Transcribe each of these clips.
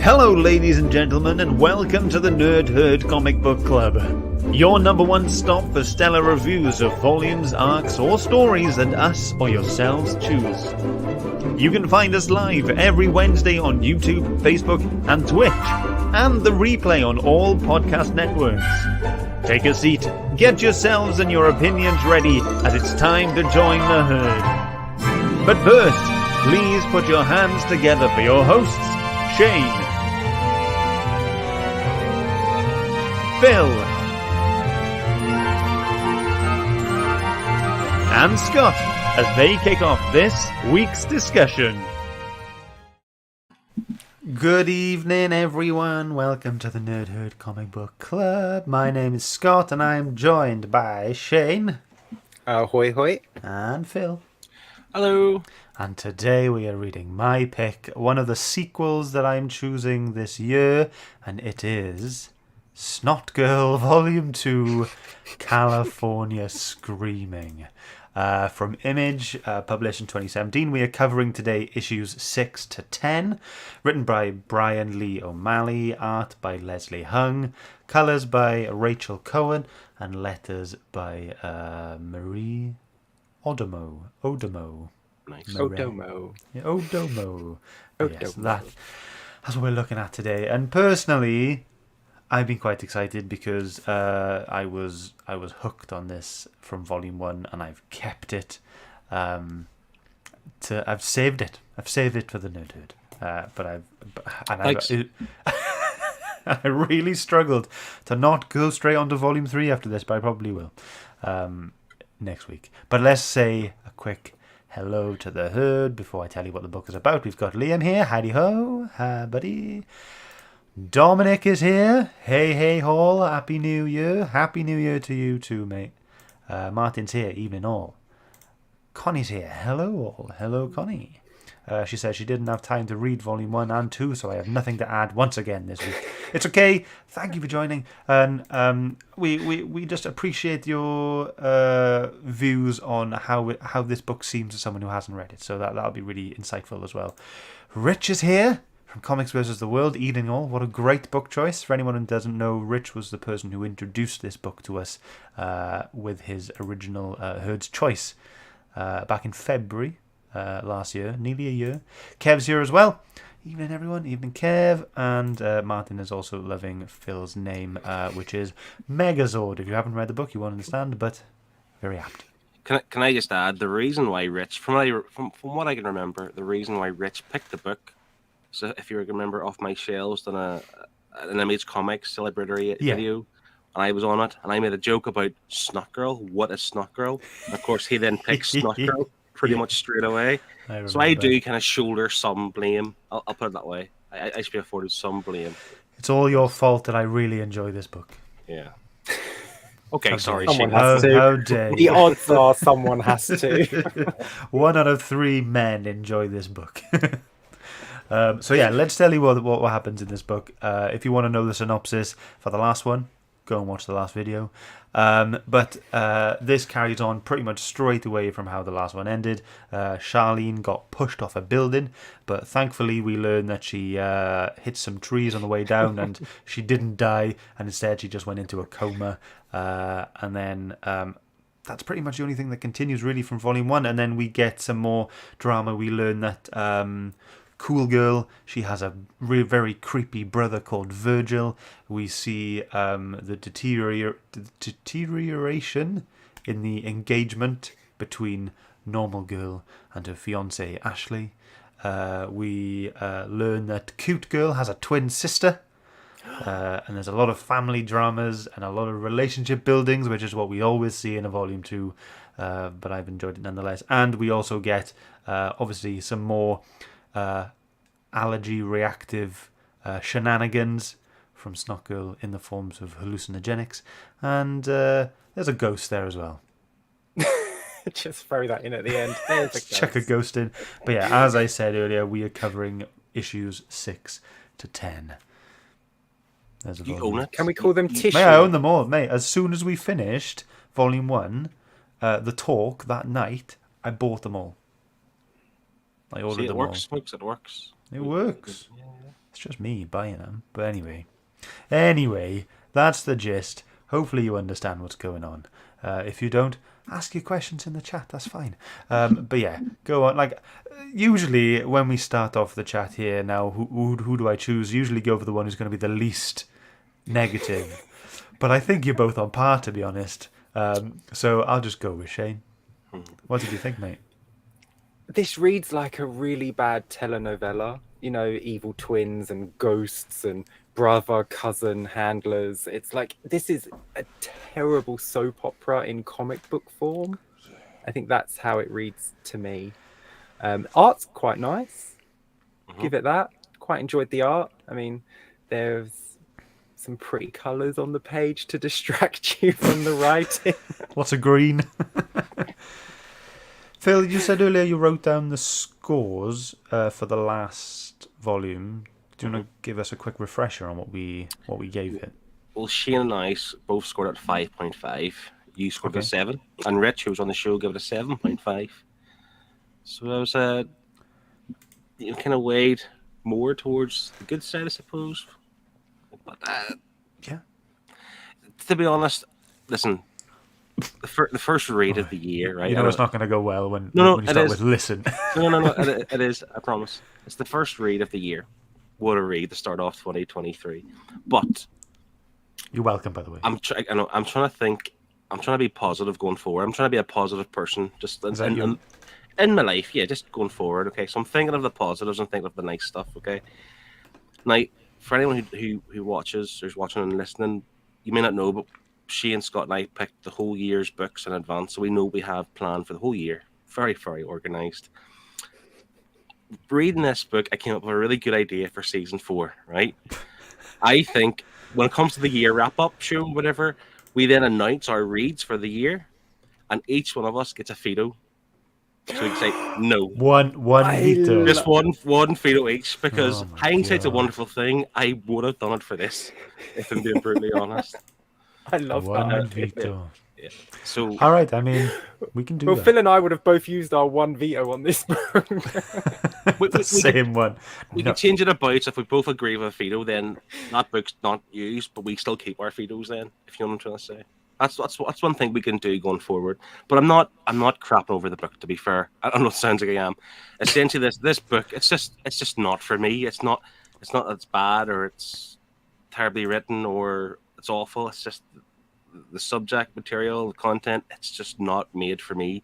Hello, ladies and gentlemen, and welcome to the Nerd Herd Comic Book Club. Your number one stop for stellar reviews of volumes, arcs, or stories that us or yourselves choose. You can find us live every Wednesday on YouTube, Facebook, and Twitch, and the replay on all podcast networks. Take a seat, get yourselves and your opinions ready, as it's time to join the herd. But first, please put your hands together for your hosts, Shane, Phil, and Scott, as they kick off this week's discussion. Good evening, everyone. Welcome to the Nerd Herd Comic Book Club. My name is Scott, and I am joined by Shane. Hoi hoi. And Phil. Hello. And today we are reading my pick, one of the sequels that I'm choosing this year, and it is SNOTGIRL Volume 2, California Screaming. From Image, published in 2017, we are covering today issues 6 to 10, written by Bryan Lee O'Malley, art by Lesli Hung, colours by Rachel Cohen, and letters by Marie Odomo. Nice. Odomo. Yeah, Odomo. Yes, that's what we're looking at today. And personally, I've been quite excited because I was hooked on this from Volume 1, and I've kept it. I've saved it. I've saved it for the Nerd Herd. I really struggled to not go straight on to Volume 3 after this, but I probably will next week. But let's say a quick hello to the herd before I tell you what the book is about. We've got Liam here. Howdy ho. Hi, buddy. Dominic is here. Hey all. Happy New Year. Happy New Year to you too, mate. Martin's here. Evening all. Connie's here. Hello all. Hello, Connie. She says she didn't have time to read Volume 1 and 2, so I have nothing to add once again this week. It's okay. Thank you for joining. And we just appreciate your views on how this book seems to someone who hasn't read it. So that'll be really insightful as well. Rich is here from Comics vs. the World. Evening all. What a great book choice. For anyone who doesn't know, Rich was the person who introduced this book to us with his original Herd's Choice back in February. Last year, nearly a year. Kev's here as well. Evening, everyone. Evening, Kev. And Martin is also loving Phil's name, which is Megazord. If you haven't read the book, you won't understand, but very apt. Can I just add the reason why Rich, from what I can remember, the reason why Rich picked the book. So if you remember, Off My Shelves done an Image Comics celebratory video, and I was on it, and I made a joke about SNOTGIRL. What is SNOTGIRL? And of course, he then picked SNOTGIRL. Pretty much straight away. So I do kind of shoulder some blame. I'll put it that way. I should be afforded some blame. It's all your fault that I really enjoy this book. Yeah. Okay, sorry. Someone has to. How dare the odds are someone has to. 1 out of 3 men enjoy this book. So yeah, let's tell you what happens in this book. If you want to know the synopsis for the last one, go and watch the last video. But this carries on pretty much straight away from how the last one ended. Charlene got pushed off a building, but thankfully we learn that she hit some trees on the way down and she didn't die, and instead she just went into a coma. And then that's pretty much the only thing that continues really from Volume 1. And then we get some more drama. We learn that Cool Girl, she has a very creepy brother called Virgil. We see the deterioration in the engagement between Normgirl and her fiance Ashley. We learn that Cutegirl has a twin sister. And there's a lot of family dramas and a lot of relationship buildings, which is what we always see in a Volume 2. But I've enjoyed it nonetheless. And we also get, obviously, some more allergy reactive shenanigans from SNOTGIRL in the forms of hallucinogenics, and there's a ghost there as well. Just throw that in at the end. There's a Chuck a ghost in. But yeah, as I said earlier, we are covering issues 6 to 10. There's a you own it? Can we call them tissue? Mate, I own them all, mate. As soon as we finished Volume 1, the talk that night, I bought them all. I ordered them all. It works. It works. Yeah. It's just me buying them. But anyway, that's the gist. Hopefully you understand what's going on. If you don't, ask your questions in the chat. That's fine. But yeah, go on. Like usually when we start off the chat here now, who do I choose? Usually go for the one who's going to be the least negative. But I think you're both on par, to be honest. So I'll just go with Shane. What did you think, mate? This reads like a really bad telenovela. You know, evil twins and ghosts and brother, cousin, handlers. It's like, this is a terrible soap opera in comic book form. I think that's how it reads to me. Art's quite nice. Give it that. Quite enjoyed the art. I mean, there's some pretty colours on the page to distract you from the writing. Lots of green. Phil, you said earlier you wrote down the scores for the last volume. Do you want to give us a quick refresher on what we gave it? Well, Shane and I both scored at 5.5. You scored at 7. And Rich, who was on the show, gave it a 7.5. So I was kind of weighed more towards the good side, I suppose. But yeah, to be honest, listen, the first read of the year, right? You know it's not going to go well when you start with listen. No, it is. I promise. It's the first read of the year. What a read to start off 2023. But you're welcome, by the way. I'm trying to think. I'm trying to be positive going forward. I'm trying to be a positive person, just in my life. Yeah, just going forward. Okay, so I'm thinking of the positives and thinking of the nice stuff. Okay. Now, for anyone who watches, or is watching and listening, you may not know, but she and Scott and I picked the whole year's books in advance, so we know we have planned for the whole year. Very, very organised. Reading this book, I came up with a really good idea for season 4, right? I think when it comes to the year wrap-up show, whatever, we then announce our reads for the year, and each one of us gets a veto. So we can say no. One veto. Just one veto each, because hindsight's a wonderful thing. I would have done it for this, if I'm being brutally honest. I love one veto. Yeah. So all right, I mean, we can do that. Well, Phil and I would have both used our one veto on this book. The same one. We can change it about. So if we both agree with a veto, then that book's not used, but we still keep our vetoes. Then, if you know what I'm trying to say, that's one thing we can do going forward. But I'm not crapping over the book. To be fair, I don't know. It sounds like I am. Essentially, this book, it's just not for me. It's not that it's bad or it's terribly written or it's awful. It's just the subject material, the content, it's just not made for me.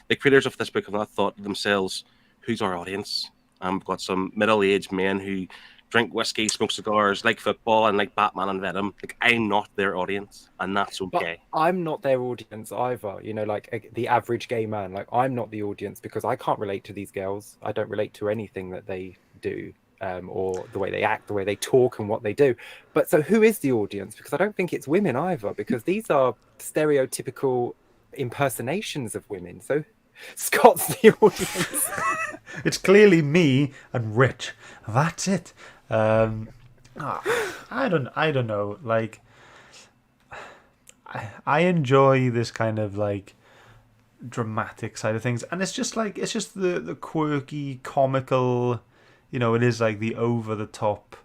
The creators of this book have not thought to themselves, who's our audience? We've got some middle-aged men who drink whiskey, smoke cigars, like football, and like Batman and Venom. Like, I'm not their audience, and that's okay. But I'm not their audience either. You know, like the average gay man. Like, I'm not the audience because I can't relate to these girls. I don't relate to anything that they do. Or the way they act, the way they talk, and what they do. But so who is the audience? Because I don't think it's women either, because these are stereotypical impersonations of women. So Scott's the audience. It's clearly me and Rich. That's it. I don't know. Like, I enjoy this kind of like dramatic side of things, and it's just the quirky, comical. You know, it is like the over-the-top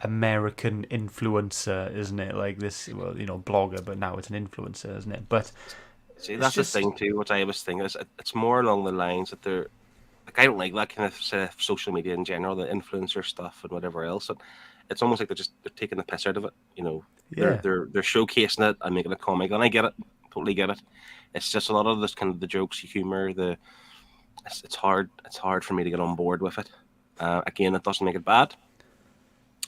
American influencer, isn't it? Like this, well, you know, blogger, but now it's an influencer, isn't it? But see, that's the thing too. What I was thinking is, it's more along the lines that they're like, I don't like that kind of social media in general, the influencer stuff and whatever else. And it's almost like they're taking the piss out of it. You know, they're showcasing it and making a comic, and I get it, totally get it. It's just a lot of this kind of the jokes, humor, it's hard for me to get on board with it. Again, it doesn't make it bad.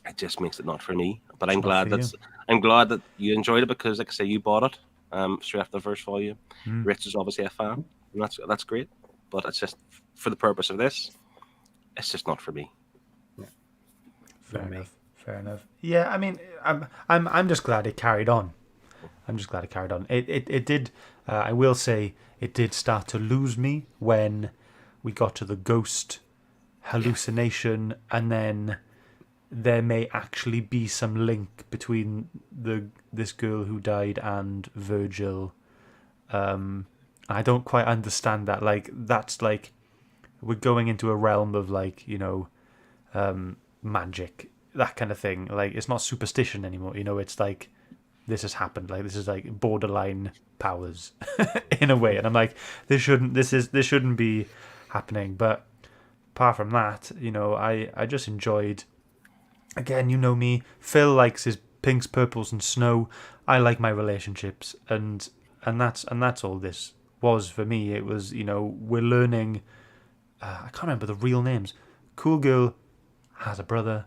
It just makes it not for me. But I'm glad that you enjoyed it, because, like I say, you bought it straight after the first volume. Rich is obviously a fan, and that's great. But it's just for the purpose of this, it's just not for me. Yeah. Fair enough. Yeah, I mean, I'm just glad it carried on. It did. I will say it did start to lose me when we got to the ghost hallucination, and then there may actually be some link between this girl who died and Virgil. I don't quite understand that. Like, that's like we're going into a realm of, like, you know, magic that kind of thing. Like, it's not superstition anymore. It's like this has happened. Like, this is like borderline powers in a way. And I'm like, this shouldn't be happening. But apart from that, I just enjoyed. Again, you know me. Phil likes his pinks, purples, and snow. I like my relationships, and that's all this was for me. It was, we're learning. I can't remember the real names. Cool Girl has a brother.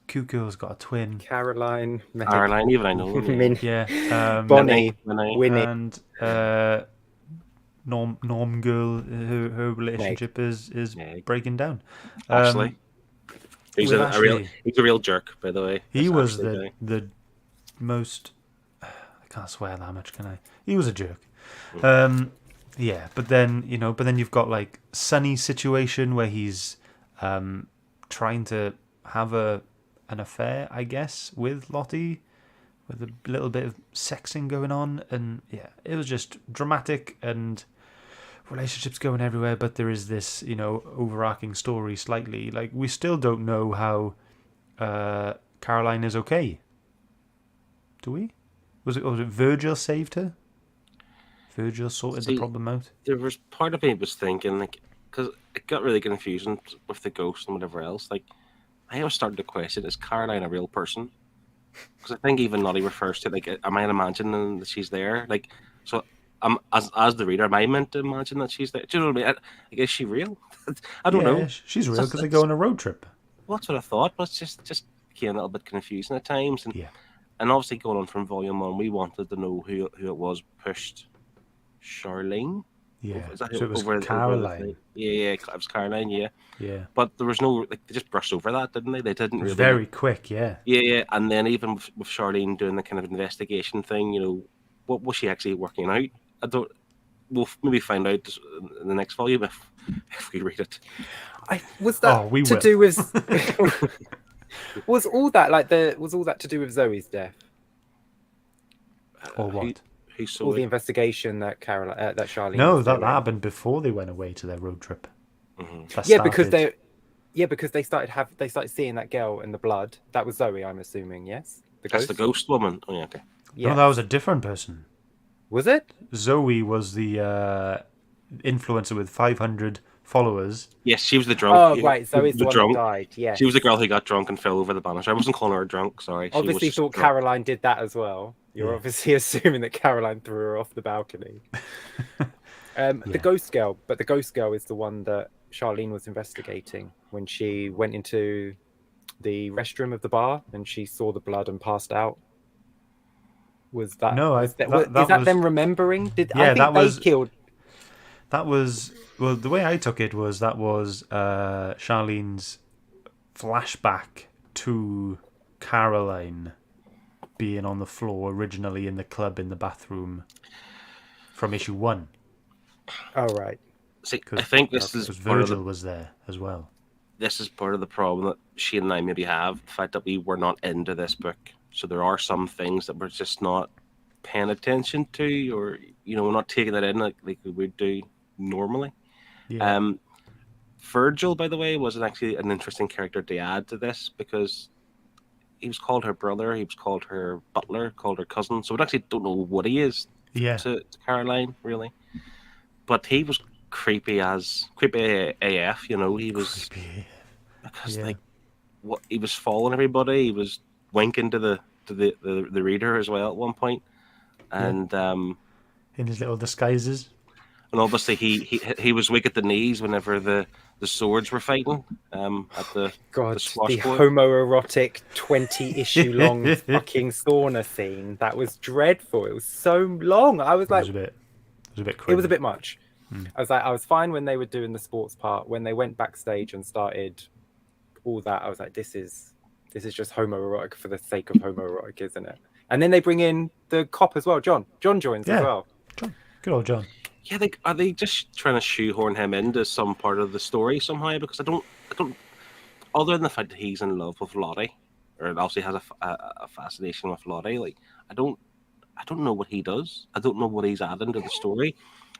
Cute Girl's got a twin. Caroline, Meg, Caroline, even I know. Min, Yeah. Bonnie, Minnie. Winnie. And Normgirl, her relationship is Meg. breaking down. Ashley. He's with he's a real jerk, by the way. He This was Ashley guy. the most. I can't swear that much, can I? He was a jerk. Yeah, but then you've got like Sunny's situation where he's trying to have an affair, I guess, with Lottie, with a little bit of sexing going on, and yeah, it was just dramatic and relationships going everywhere. But there is this, overarching story slightly. Like, we still don't know how Caroline is okay. Do we? Was it Virgil saved her? Virgil sorted the problem out. There was part of me was thinking, like, because it got really confusing with the ghost and whatever else. Like, I was starting to question: is Caroline a real person? Because I think even Lottie refers to, like, am I imagining that she's there? Like, so as the reader, am I meant to imagine that she's there? Do you know what I mean? Like, is she real? I don't know. She's real because they go on a road trip. Well, that's what I thought, but it's just became a little bit confusing at times. And and obviously going on from Volume 1, we wanted to know who it was pushed Charlene. Yeah, Is that so it was Caroline. Yeah, it was Caroline. Yeah. But there was no, like, they just brushed over that, didn't they? They didn't really. Very quick, yeah. Yeah, and then even with Charlene doing the kind of investigation thing, what was she actually working out? I don't. We'll maybe find out in the next volume if we read it. Was that to do with? Was all that to do with Zoe's death? Or what? Who saw all it? the investigation that Charlene. No, that happened before they went away to their road trip. Mm-hmm. Because they started seeing that girl in the blood. That was Zoe, I'm assuming. Yes, That's the ghost woman. Oh yeah, okay. Yeah. No, that was a different person. Was it? Zoe was the influencer with 500 followers. Yes, she was the drunk. Oh, right. Zoe's the one drunk. that died. Yeah. She was the girl who got drunk and fell over the banister. I wasn't calling her drunk. Sorry. Obviously, thought drunk. Caroline did that as well. You're obviously assuming that Caroline threw her off the balcony. The ghost girl, but the ghost girl is the one that Charlene was investigating when she went into the restroom of the bar and she saw the blood and passed out. Was that? No, is that them remembering? Killed? That was, well, the way I took it was that was Charlene's flashback to Caroline being on the floor originally in the club in the bathroom from issue 1. Oh, right. See, I think this is Virgil was there as well. This is part of the problem that Shane and I maybe have, the fact that we were not into this book. So there are some things that we're just not paying attention to, or we're not taking it in like we would do normally. Yeah. Virgil, by the way, was actually an interesting character to add to this because he was called her brother, he was called her butler, called her cousin. So we actually don't know what he is to Caroline, really. But he was creepy AF, He was creepy. Because what he was following everybody, he was winking to the reader as well at one point. And in his little disguises. And obviously he was weak at the knees whenever the swords were fighting at the squash board. Homoerotic 20-issue long fucking sauna scene. That was dreadful. It was so long. I was like, it was a bit crazy. It was a bit much. I was fine when they were doing the sports part. When they went backstage and started all that, I was like, this is just homoerotic for the sake of homoerotic, isn't it? And then they bring in the cop as well, John. John joins as well. John. Good old John. Yeah, are they just trying to shoehorn him into some part of the story somehow? Because I don't. Other than the fact that he's in love with Lottie, or obviously has a fascination with Lottie, like I don't know what he does. I don't know what he's adding to the story.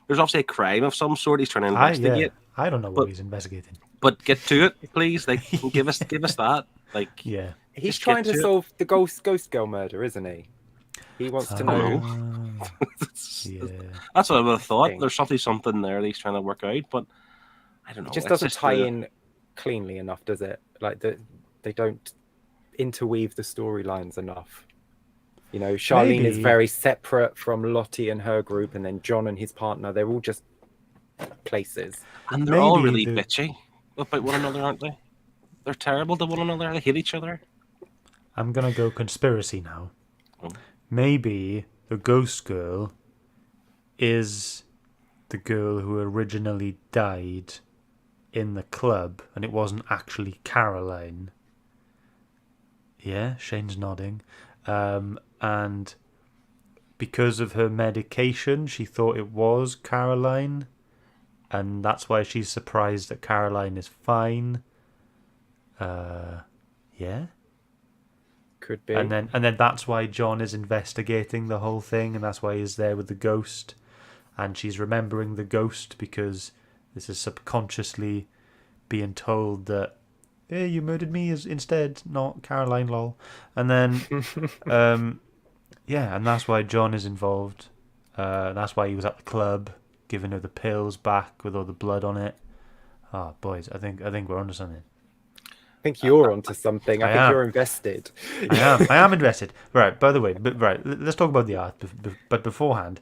There's obviously a crime of some sort he's trying to investigate. I don't know what he's investigating. But get to it, please. Like, give us that. Like, He's Just trying get to to it. solve the ghost girl murder, isn't he? He wants to know. Yeah. That's what I would have thought. Thing. There's something there that he's trying to work out, but I don't know. It just It's doesn't just tie in cleanly enough, does it? Like they don't interweave the storylines enough. You know, Charlene is Maybe. very separate from Lottie and her group, and then John and his partner, they're all just places. and they're all Maybe really the- bitchy about one another, aren't they? They're terrible to one another. They hate each other. I'm gonna go conspiracy now. Oh. Maybe the ghost girl is the girl who originally died in the club, and it wasn't actually Caroline. Yeah, Shane's nodding. And because of her medication, she thought it was Caroline, and that's why she's surprised that Caroline is fine. Yeah. Could be. And then that's why John is investigating the whole thing, and that's why he's there with the ghost, and she's remembering the ghost because this is subconsciously being told that, hey, you murdered me instead, not Caroline, lol. And then yeah, and that's why John is involved. That's why he was at the club giving her the pills back with all the blood on it. Ah, boys, I think we're onto something. I think you're onto something. I think am. you're invested. I am invested. Right, by the way, let's talk about the art. But beforehand,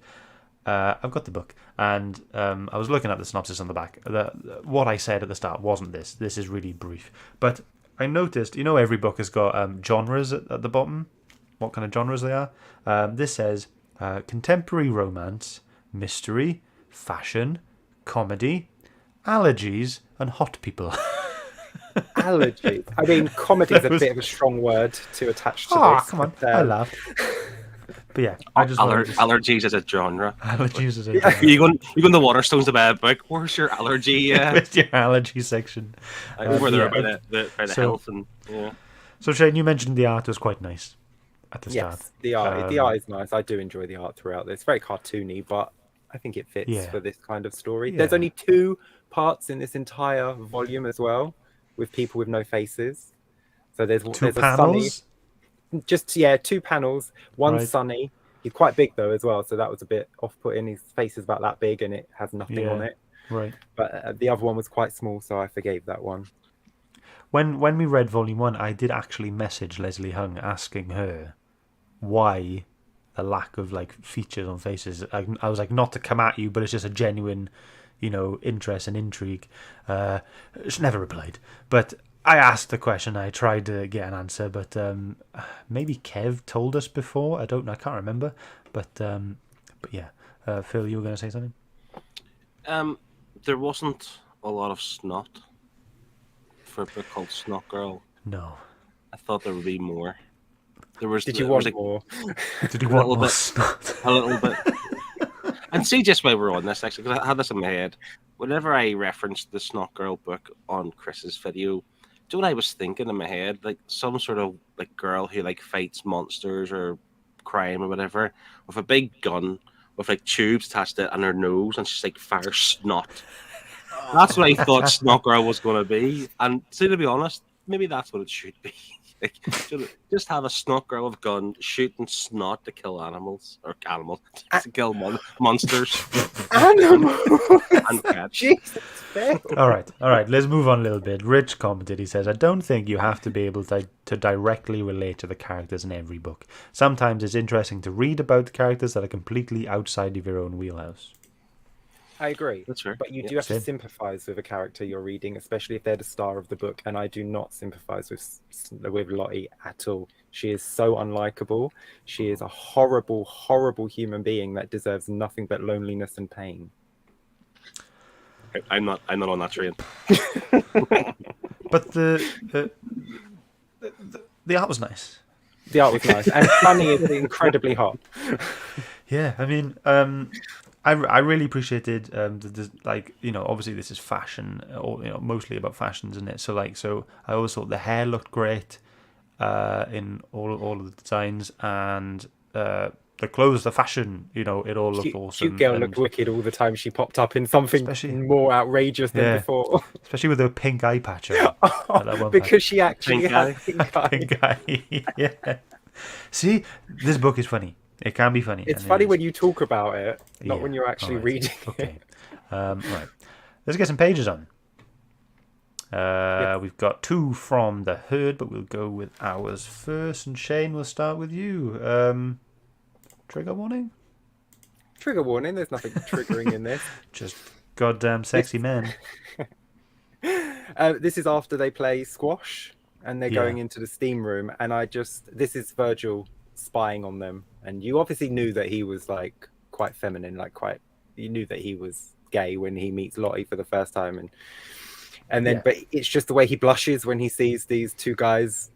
I've got the book, and I was looking at the synopsis on the back. What I said at the start wasn't this. This is really brief. But I noticed, every book has got genres at the bottom, what kind of genres they are. This says contemporary romance, mystery, fashion, comedy, allergies, and hot people. Allergies. I mean, comedy is a bit of a strong word to attach to Oh, this. come on. but, I laughed. But yeah, I just wanted to... Allergies as a genre. Allergies is a You going to Waterstones to buy a book? Where's your allergy? Where's your allergy section? Over there yeah. by the So- health and yeah. So Shane, you mentioned the art was quite nice at the start. Yes, the art is nice. I do enjoy the art throughout this. It's very cartoony, but I think it fits Yeah. for this kind of story. Yeah. There's only 2 parts in this entire volume as well, with people with no faces. So there's 2 there's panels. a sunny, 2 panels. One Right. sunny. He's quite big though as well, so that was a bit off-putting. His face is about that big and it has nothing on Yeah. it. Right. But the other one was quite small, so I forgave that one. When we read Volume 1, I did actually message Leslie Hung asking her why the lack of features on faces. I was like, not to come at you, but it's just a genuine, interest and intrigue. She never replied, but I asked the question. I tried to get an answer, but maybe Kev told us before. I don't know. I can't remember. But yeah, Phil, you were going to say something? There wasn't a lot of snot for a book called SNOTGIRL. No. I thought there would be more. Did you want more? Did you A want little more bit. snot? A little bit. And see, just while we're on this, actually, because I had this in my head. Whenever I referenced the SNOTGIRL book on Chris's video, do you know what I was thinking in my head? Like some sort of girl who fights monsters or crime or whatever with a big gun with tubes attached to it on her nose, and she's fires snot. That's what I thought SNOTGIRL was going to be. And see, to be honest, maybe that's what it should be. Just have a SNOTGIRL with a gun shooting snot to kill animals to kill monsters. Animal. And cats. Jesus, Phil. All right. Let's move on a little bit. Rich commented. He says, "I don't think you have to be able to directly relate to the characters in every book. Sometimes it's interesting to read about the characters that are completely outside of your own wheelhouse." I agree. That's fair. But you Yeah. do have to Same. sympathise with a character you're reading, especially if they're the star of the book. And I do not sympathise with Lottie at all. She is so unlikable. She is a horrible, horrible human being that deserves nothing but loneliness and pain. I'm not on that train. But the art was nice. The art was nice, and Sunny is incredibly hot. Yeah, I mean, I really appreciated obviously this is fashion, or mostly about fashions, isn't it? So I always thought the hair looked great in all of the designs, and the clothes, the fashion, it all looked awesome. Cutegirl looked wicked all the time she popped up in something more outrageous than before. Especially with her pink eye patch on. Because she actually had pink eye. Yeah. See, this book is funny. It can be funny. It's funny when you talk about it, not when you're actually reading it. Right. Let's get some pages on. We've got 2 from the herd, but we'll go with ours first. And Shane, we'll start with you. Trigger warning? Trigger warning. There's nothing triggering in this. Just goddamn sexy men. This is after they play squash and they're going into the steam room. And this is Virgil spying on them. And you obviously knew that he was like quite feminine, you knew that he was gay when he meets Lottie for the first time. And then, but it's just the way he blushes when he sees these 2 guys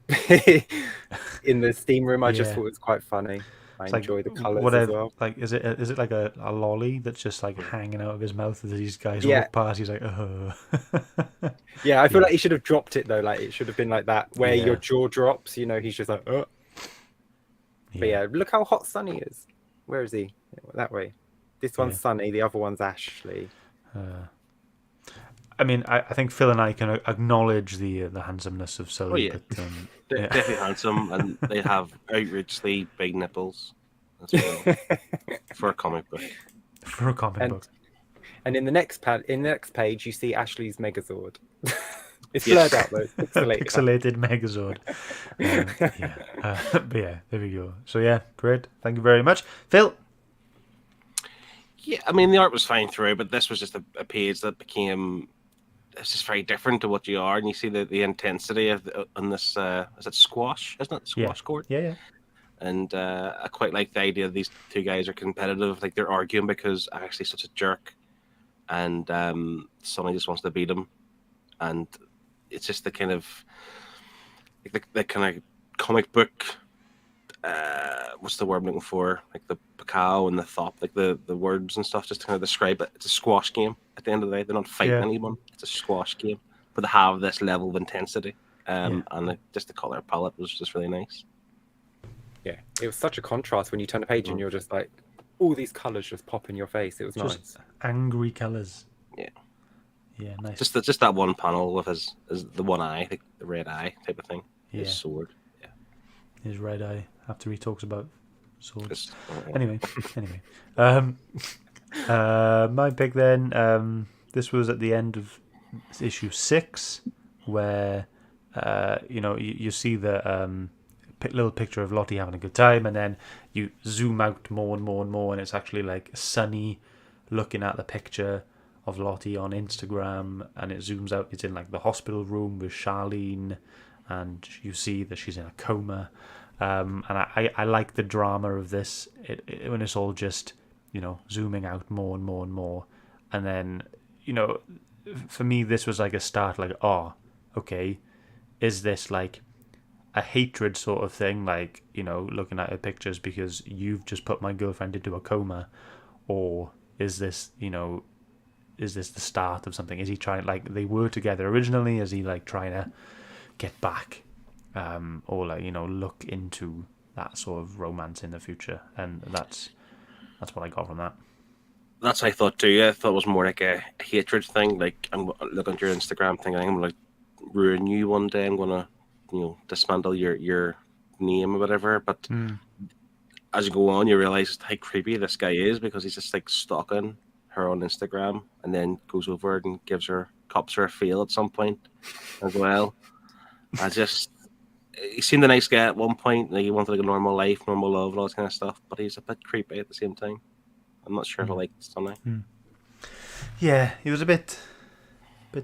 in the steam room. I just thought it was quite funny. I enjoy the colours as well. Like, is it like a lolly that's just like hanging out of his mouth as these guys walk past? He's like, Yeah, I feel like he should have dropped it though. Like it should have been like that, where your jaw drops. He's just like, But look how hot Sunny is. Where is he? That way. This one's Sunny. The other one's Ashley. I mean, I think Phil and I can acknowledge the handsomeness of Sully. Oh, but, they're definitely handsome, and they have outrageously big nipples as well for a comic book. For a comic book. And in the next page, you see Ashley's Megazord. It's blurred out though. Pixelated Megazord. But there we go. So great. Thank you very much, Phil. Yeah, I mean the art was fine through, but this was just a page that became. It's just very different to what you are, and you see the intensity on this. Is it squash? Isn't it squash court? Yeah. And I quite like the idea that these 2 guys are competitive, like they're arguing because Ashley's such a jerk, and Sonny just wants to beat him, and it's just the kind of the kind of comic book. What's the word I'm looking for? Like the picao and the thought, like the words and stuff, just to kind of describe it. It's a squash game. At the end of the day, they're not fighting anyone. It's a squash game, but they have this level of intensity, and just the color palette was just really nice. Yeah, it was such a contrast when you turn a page and you're just like, all these colors just pop in your face. It was just nice. Angry colors. Yeah, nice. Just that one panel with his the one eye, the red eye type of thing. His sword. His red eye after he talks about swords. Anyway. My pick then. This was at the end of issue 6, where you see the little picture of Lottie having a good time, and then you zoom out more and more and more, and it's actually like Sunny looking at the picture of Lottie on Instagram, and it zooms out. It's in like the hospital room with Charlene, and you see that she's in a coma. And I like the drama of this when it's all just zooming out more and more and more, and then for me this was like a start, like, oh, okay, is this like a hatred sort of thing, like looking at her pictures because you've just put my girlfriend into a coma, or is this the start of something? Is he trying, like they were together originally, is he like trying to get back, or like look into that sort of romance in the future? And that's what I got from that. That's what I thought too. I thought it was more like a hatred thing. Like, I'm looking at your Instagram thing, I'm gonna ruin you one day. I'm gonna dismantle your name or whatever. But as you go on, you realize how creepy this guy is, because he's just like stalking her on Instagram, and then goes over and cops her a feel at some point as well. He seemed a nice guy at one point. Like, he wanted like a normal life, normal love, and all this kind of stuff. But he's a bit creepy at the same time. I'm not sure if I like Sonny. Yeah, he was a bit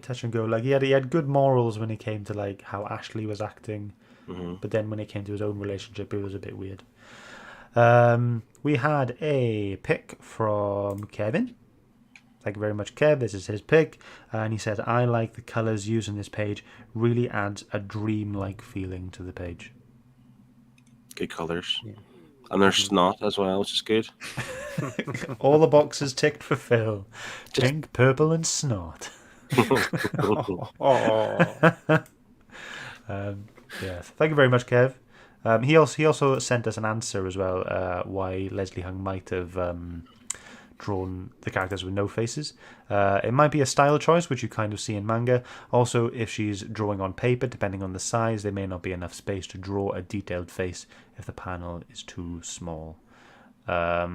touch and go. Like he had good morals when it came to like how Ashley was acting, but then when it came to his own relationship, it was a bit weird. We had a pick from Kevin. Thank you very much, Kev. This is his pick, and he says, I like the colours used in this page. Really adds a dream-like feeling to the page. Good colours. Yeah. And there's Snot as well, which is good. All the boxes ticked for Phil. Pink, purple, and Snot. Yeah. Thank you very much, Kev. He also sent us an answer as well, why Leslie Hung might have drawn the characters with no faces. It might be a style choice, which you kind of see in manga. Also, if she's drawing on paper, depending on the size, there may not be enough space to draw a detailed face if the panel is too small. I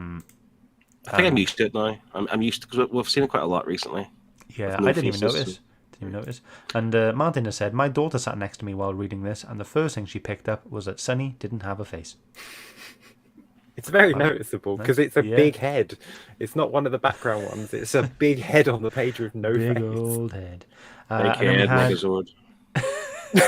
think I'm used to it now. I'm used to, because we've seen it quite a lot recently. Yeah, No I didn't even faces, notice. so- Didn't even notice. And Martin has said, my daughter sat next to me while reading this, and the first thing she picked up was that Sunny didn't have a face. It's very noticeable because it's a Yeah. big head. It's not one of the background ones. It's a big head on the page with no Big face. old head. Big And then we head, had, Megazord. and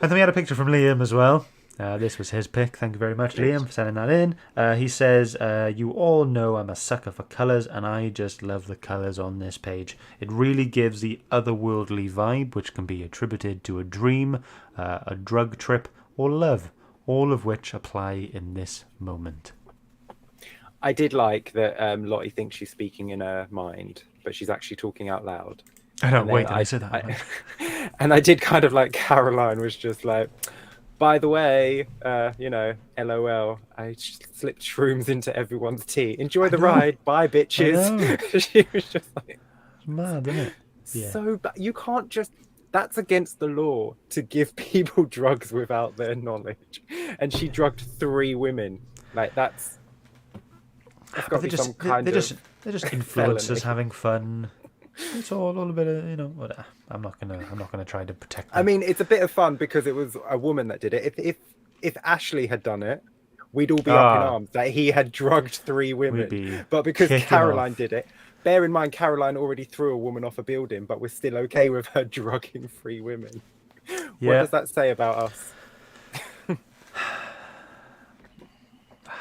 then we had a picture from Liam as well. This was his pick. Thank you very much, Liam, for sending that in. He says, you all know I'm a sucker for colours, and I just love the colours on this page. It really gives the otherworldly vibe, which can be attributed to a dream, a drug trip, or love, all of which apply in this moment. I did like that Lottie thinks she's speaking in her mind, but she's actually talking out loud. I know, And wait, then did I say that? And I did kind of like Caroline was just like, by the way, LOL, I slipped shrooms into everyone's tea. Enjoy the ride. Bye, bitches. She was just like, It's mad, isn't it? Yeah. so bad. You can't just, that's against the law to give people drugs without their knowledge. And she drugged 3 women. Like, that's got to be some kind of they're just influencers having fun. It's all a bit of, whatever. I'm not gonna try to protect them. I mean, it's a bit of fun because it was a woman that did it. If Ashley had done it, we'd all be up in arms that he had drugged 3 women. But because Caroline did it, bear in mind Caroline already threw a woman off a building, but we're still okay with her drugging 3 women. Yeah. What does that say about us?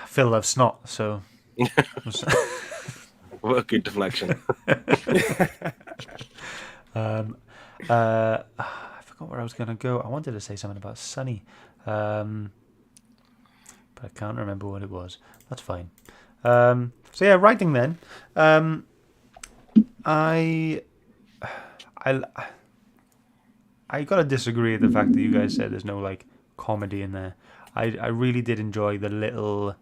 Phil loves snot, so. What a good deflection. I forgot where I was going to go. I wanted to say something about Sunny, but I can't remember what it was. That's fine. So yeah, writing then. I gotta disagree with the fact that you guys said there's no like comedy in there. I really did enjoy the little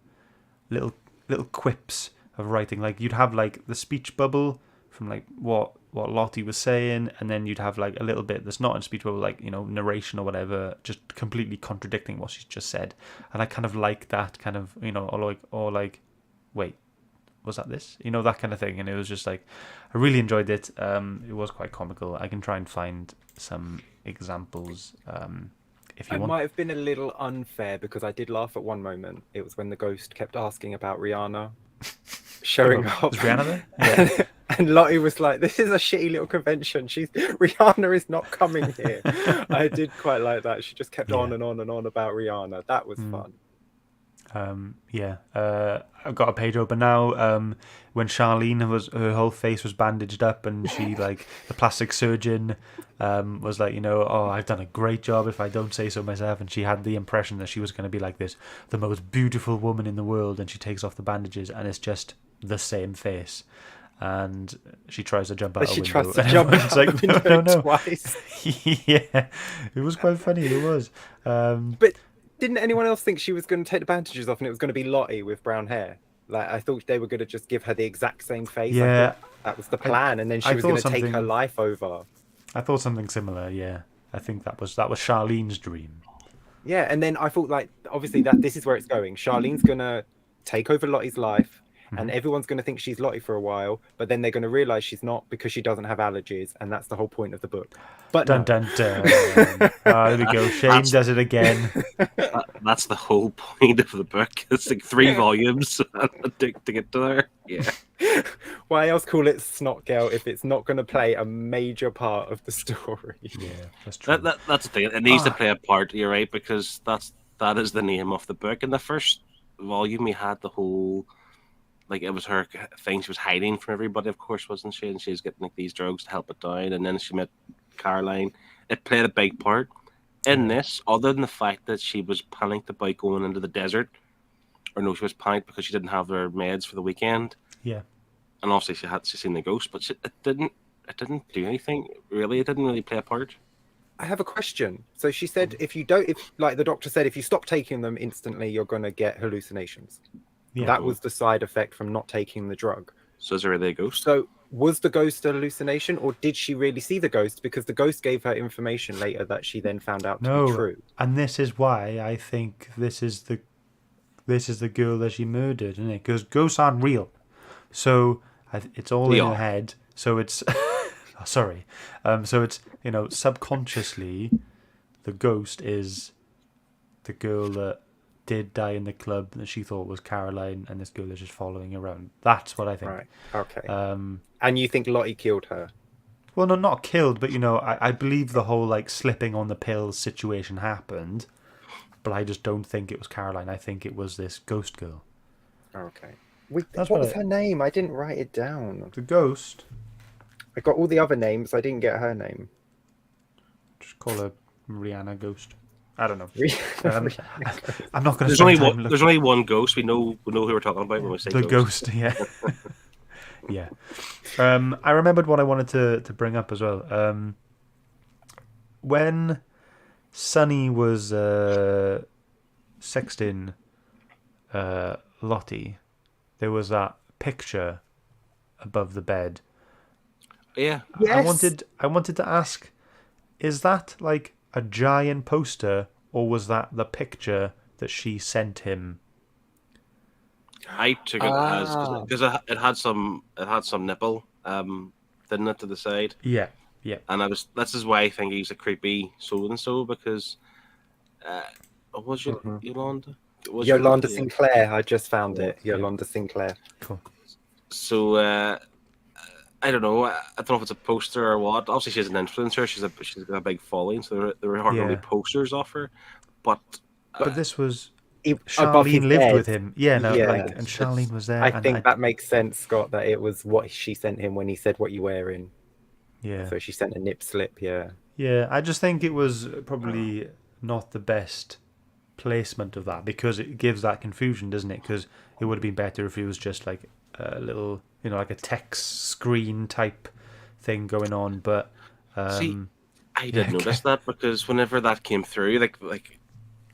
quips of writing. Like you'd have like the speech bubble from like what Lottie was saying, and then you'd have like a little bit that's not in speech bubble, like narration or whatever, just completely contradicting what she's just said. And I kind of like that kind of or like wait, was that this? That kind of thing. And it was just like I really enjoyed it. It was quite comical. I can try and find some examples if you want. Might have been a little unfair because I did laugh at one moment. It was when the ghost kept asking about Rihanna showing up. Was Rihanna there? Yeah. And Lottie was like, this is a shitty little convention. Rihanna is not coming here. I did quite like that. She just kept on and on and on about Rihanna. That was fun. I've got a page open now. When Charlene her whole face was bandaged up, and she like the plastic surgeon was like, oh, I've done a great job if I don't say so myself, and she had the impression that she was going to be like the most beautiful woman in the world, and she takes off the bandages and it's just the same face, and she tries to jump out a window. She tries to jump out a window twice. Yeah, it was quite funny. It was. But didn't anyone else think she was going to take the bandages off and it was going to be Lottie with brown hair? Like I thought they were going to just give her the exact same face. Yeah, that was the plan, and then she was going to take her life over. I thought something similar. Yeah, I think that was Charlene's dream. Yeah, and then I thought like obviously that this is where it's going. Charlene's going to take over Lottie's life. And everyone's going to think she's Lottie for a while, but then they're going to realise she's not because she doesn't have allergies, and that's the whole point of the book. But dun dun dun. There we go. Shane does it again. That's the whole point of the book. It's like 3 volumes to get to there. Yeah. Why else call it SNOTGIRL if it's not going to play a major part of the story? Yeah, that's true. That's the thing. It needs to play a part. You're right, because that is the name of the book. In the first volume, we had the whole. Like it was her thing she was hiding from everybody, of course, wasn't she? And she was getting like these drugs to help it down. And then she met Caroline. It played a big part in this, other than the fact that she was panicked about going into the desert. Or no, she was panicked because she didn't have her meds for the weekend. Yeah. And obviously she seen the ghost, but it didn't do anything really. It didn't really play a part. I have a question. So she said, if like the doctor said, if you stop taking them instantly, you're going to get hallucinations. Yeah. That was the side effect from not taking the drug. So is there really a ghost? So was the ghost a hallucination, or did she really see the ghost? Because the ghost gave her information later that she then found out to be true. And this is why I think this is the girl that she murdered, isn't it? Because ghosts aren't real, so it's all in her head. So it's sorry. So it's, you know, subconsciously, the ghost is the girl that did die in the club that she thought was Caroline, and this girl is just following around. That's what I think. Right. Okay. And you think Lottie killed her? Well, no, not killed, but, you know, I believe the whole, like, slipping on the pills situation happened, but I just don't think it was Caroline. I think it was this ghost girl. Okay. What was her name? I didn't write it down. The ghost? I got all the other names. I didn't get her name. Just call her Rihanna Ghost. I don't know. I'm not going to. There's only one ghost. We know who we're talking about when we say the ghost. Yeah, yeah. I remembered what I wanted to bring up as well. When Sunny was sexting Lottie, there was that picture above the bed. Yeah. Yes. I wanted to ask, is that like a giant poster, or was that the picture that she sent him? I took it as, because it had some nipple, didn't it, to the side? Yeah, yeah. And this is why I think he's a creepy so and so, because was it Yolanda? Yolanda Sinclair. I just found it. Yolanda Sinclair. Cool. So I don't know. I don't know if it's a poster or what. Obviously, she's an influencer. She's got a big following, so there aren't really posters of her. But this was Charlene lived with him. Yeah, no, like, and Charlene was there. I think that makes sense, Scott. That it was what she sent him when he said, "What you wearing?" Yeah. So she sent a nip slip. Yeah. Yeah, I just think it was probably not the best placement of that, because it gives that confusion, doesn't it? Because it would have been better if it was just like a little, you know, like a text screen type thing going on. But see, I did notice that, because whenever that came through, like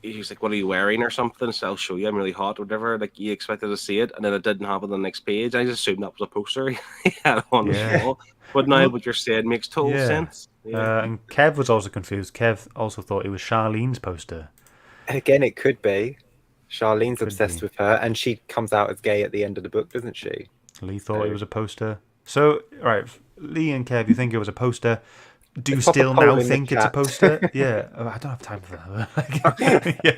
he's like, "What are you wearing?" or something. So I'll show you. I'm really hot, or whatever. Like, you expected to see it, and then it didn't happen on the next page. I just assumed that was a poster he had on the wall. But now what you're saying makes total sense. Yeah. And Kev was also confused. Kev also thought it was Charlene's poster. Again, it could be. Charlene's obsessed with her, and she comes out as gay at the end of the book, doesn't she? Lee thought it was a poster. So, right, Lee and Kev, you think it was a poster. Do you still now think it's a poster? Yeah, I don't have time for that. Yeah.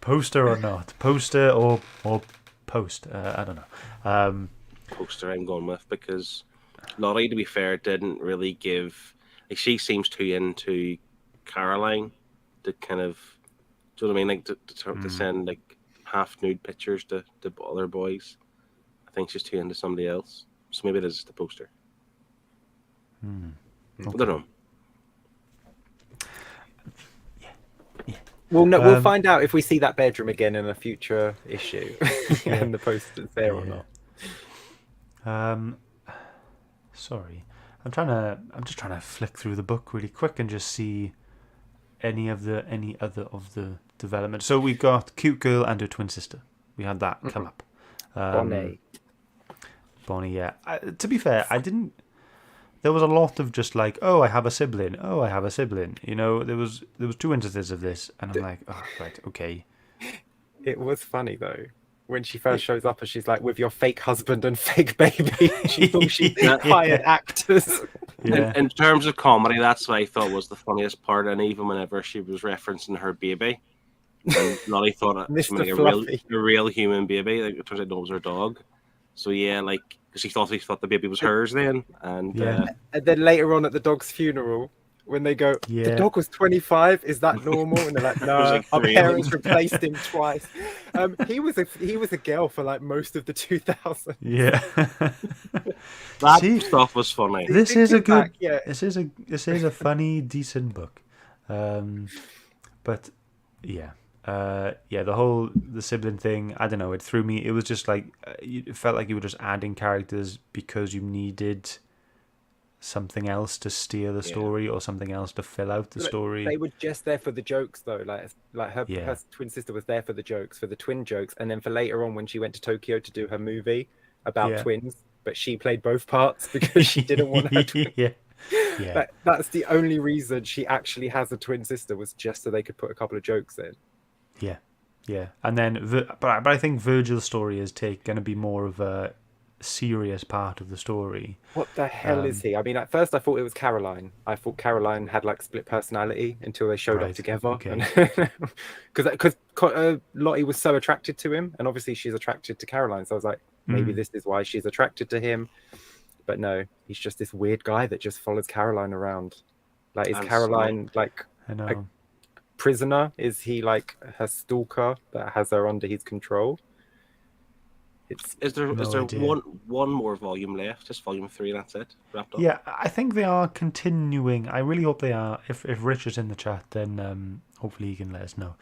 Poster or not? Poster or post? I don't know. Poster I'm going with, because Lottie, to be fair, didn't really give... Like, she seems too into Caroline to kind of... Do you know what I mean? Like, to send, like, half-nude pictures to other boys. I think she's too into somebody else. So maybe it is the poster. Okay. I don't know. Yeah. We'll find out if we see that bedroom again in a future issue, and the poster's there or not. Sorry, I'm just trying to flick through the book really quick and just see any other of the development. So we've got Cutegirl and her twin sister. We had that come up. Bonnie, yeah. To be fair, I didn't. There was a lot of just like, oh, I have a sibling. Oh, I have a sibling. You know, there was 2 instances of this, and I'm like, oh, right, okay. It was funny though when she first shows up, and she's like, with your fake husband and fake baby. She thought she'd hired actors. Yeah. In terms of comedy, that's what I thought was the funniest part. And even whenever she was referencing her baby, and Lottie thought it was like a real human baby. Like, it turns out it was her dog. So yeah, like, because she thought the baby was hers then, and and then later on at the dog's funeral, when they go, the dog was 25. Is that normal? And they're like, no, like our parents replaced him twice. He was a girl for like most of the 2000s. Yeah, that stuff was funny. This is a good. This is a funny, decent book, but yeah. The sibling thing, I don't know, it threw me. It was just like, it felt like you were just adding characters because you needed something else to steer the story or something else to fill out the story. They were just there for the jokes, though. Like her twin sister was there for the jokes, for the twin jokes, and then for later on when she went to Tokyo to do her movie about twins, but she played both parts because she didn't want her twin. Yeah. That's the only reason she actually has a twin sister, was just so they could put a couple of jokes in. Yeah. And then, but I think Virgil's story is going to be more of a serious part of the story. What the hell is he? I mean, at first I thought it was Caroline. I thought Caroline had like split personality until they showed up together. Because Lottie was so attracted to him, and obviously she's attracted to Caroline. So I was like, maybe this is why she's attracted to him. But no, he's just this weird guy that just follows Caroline around. Like, is Caroline like a prisoner? Is he like her stalker that has her under his control? Is there one more volume left? Just volume 3, that's it? Wrapped up? Yeah, I think they are continuing. I really hope they are. If Rich is in the chat, then hopefully he can let us know.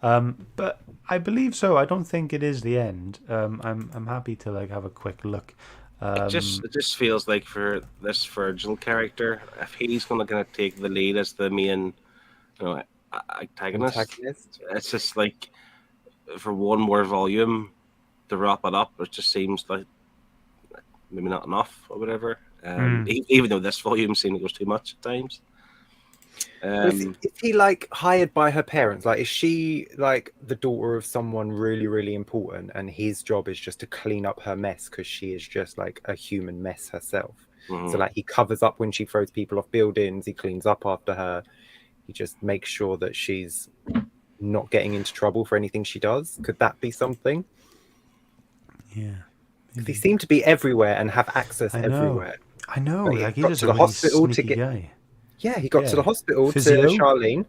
But I believe so. I don't think it is the end. I'm happy to like have a quick look. It just feels like for this Virgil character, if he's going to kind of take the lead as the main, antagonist, it's just like for one more volume to wrap it up, it just seems like maybe not enough or whatever. Even though this volume seems like it goes too much at times. Is he like hired by her parents? Like, is she like the daughter of someone really, really important, and his job is just to clean up her mess because she is just like a human mess herself? So like, he covers up when she throws people off buildings, he cleans up after her, he just makes sure that she's not getting into trouble for anything she does. Could that be something? Yeah. They seem to be everywhere and have access everywhere. I know. Like, he got is to a the really hospital to sneaky get. guy. Yeah, he got to the hospital Physio? to Charlene.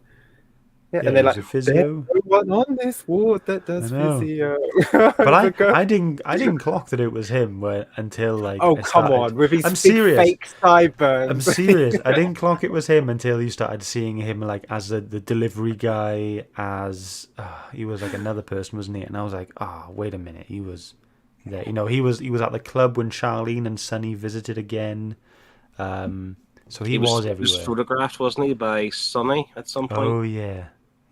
Yeah, and they're like, physio. "There's no one on this ward that does physio." But I didn't clock that it was him until like. Oh, come on, with his fake sideburns. I'm serious. I didn't clock it was him until you started seeing him like as the delivery guy, as he was like another person, wasn't he? And I was like, wait a minute, he was there. He was at the club when Charlene and Sonny visited again. So he was everywhere. He was photographed, wasn't he, by Sonny at some point? Oh yeah.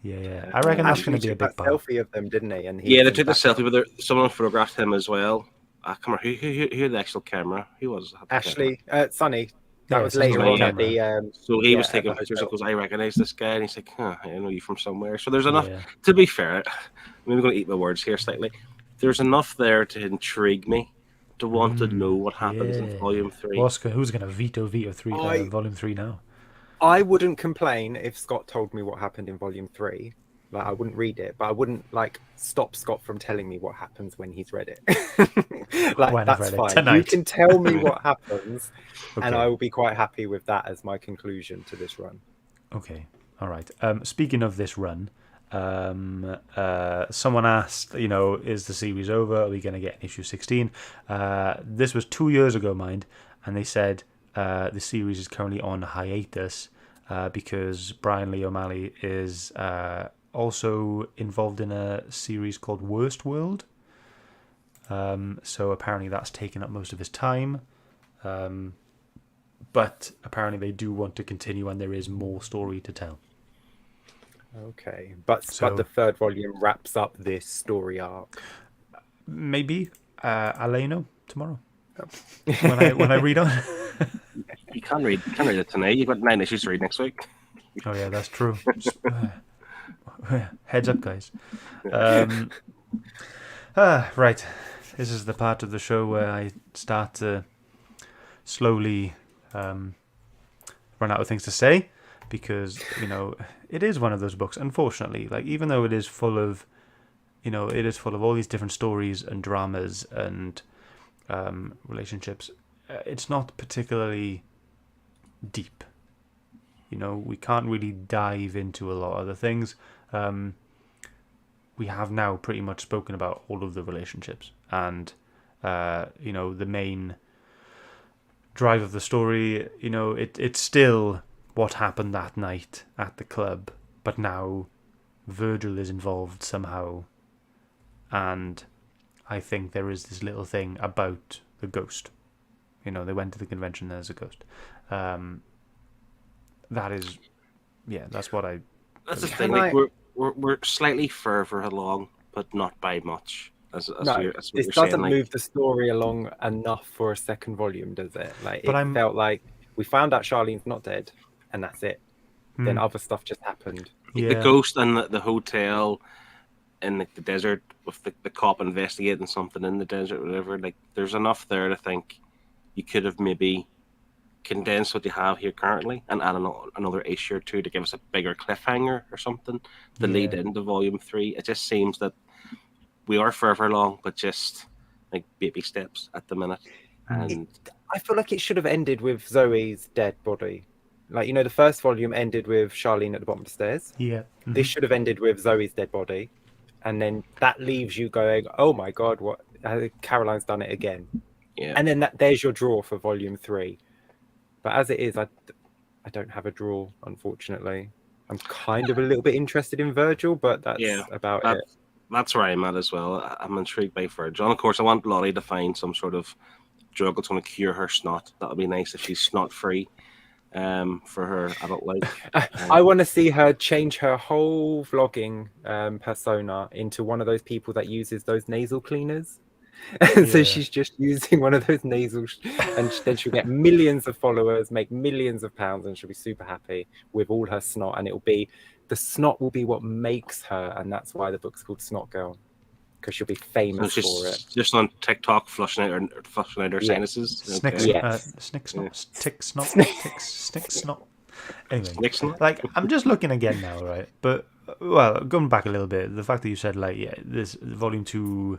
I reckon that's going to be a big part. Selfie of them, didn't he? And they took the selfie, but someone photographed him as well. Come on, who had the actual camera? Who was Ashley? Sonny. That was later on at the. So he was taking pictures and goes, "I recognize this guy," and he's like, I know you from somewhere. So there's enough. To be fair, I'm going to eat my words here slightly. There's enough there to intrigue me, to want to know what happens in Volume 3. Oscar, who's going to veto Volume 3 now? I wouldn't complain if Scott told me what happened in Volume 3. Like, I wouldn't read it, but I wouldn't like stop Scott from telling me what happens when he's read it. Like, that's fine. Tonight. You can tell me what happens, and I will be quite happy with that as my conclusion to this run. Okay, all right. Speaking of this run, someone asked, is the series over? Are we going to get an issue 16? This was 2 years ago, mind, and they said the series is currently on hiatus because Bryan Lee O'Malley is also involved in a series called Worst World. So apparently that's taken up most of his time. But apparently they do want to continue, and there is more story to tell. Okay, but the third volume wraps up this story arc. Maybe I'll let you know tomorrow when I read on. You can read it tonight. You've got 9 issues to read next week. Oh yeah, that's true. Heads up, guys. Right. This is the part of the show where I start to slowly run out of things to say, because it is one of those books, unfortunately, like, even though it is full of all these different stories and dramas and relationships, it's not particularly deep. We can't really dive into a lot of the things. We have now pretty much spoken about all of the relationships, and the main drive of the story, it's still what happened that night at the club, but now Virgil is involved somehow, and I think there is this little thing about the ghost. They went to the convention, there's a ghost. That is, yeah, that's what I. That's the believe. thing. Like we're slightly further along, but not by much. That's No, what this you're saying. doesn't Like, move the story along enough for a second volume, does it? Like, But it felt like we found out Charlene's not dead, and that's it. Then other stuff just happened. Yeah. the ghost and the hotel in the desert with the cop investigating something in the desert, whatever. Like, there's enough there to think you could have maybe condensed what you have here currently and add another issue or two to give us a bigger cliffhanger or something to lead into volume 3. It just seems that we are further along, but just like baby steps at the minute. And I feel like it should have ended with Zoe's dead body. Like, the first volume ended with Charlene at the bottom of the stairs. Yeah. This should have ended with Zoe's dead body. And then that leaves you going, oh my God, what? Caroline's done it again. Yeah. And then there's your draw for volume 3. But as it is, I don't have a draw, unfortunately. I'm kind of a little bit interested in Virgil, but that's about it. That's where I'm at as well. I'm intrigued by Virgil. And of course, I want Lottie to find some sort of drug that's going to cure her snot. That would be nice if she's snot free for her adult life. I want to see her change her whole vlogging persona into one of those people that uses those nasal cleaners. And so she's just using one of those nasal, and then she'll get millions of followers, make millions of pounds, and she'll be super happy with all her snot. And the snot will be what makes her, and that's why the book's called SNOTGIRL, because she'll be famous for it. Just on TikTok, flushing out her sinuses. Snick snot, tick snot, snick snot. Anyway, like, I'm just looking again now, right? But well, going back a little bit, the fact that you said this volume 2.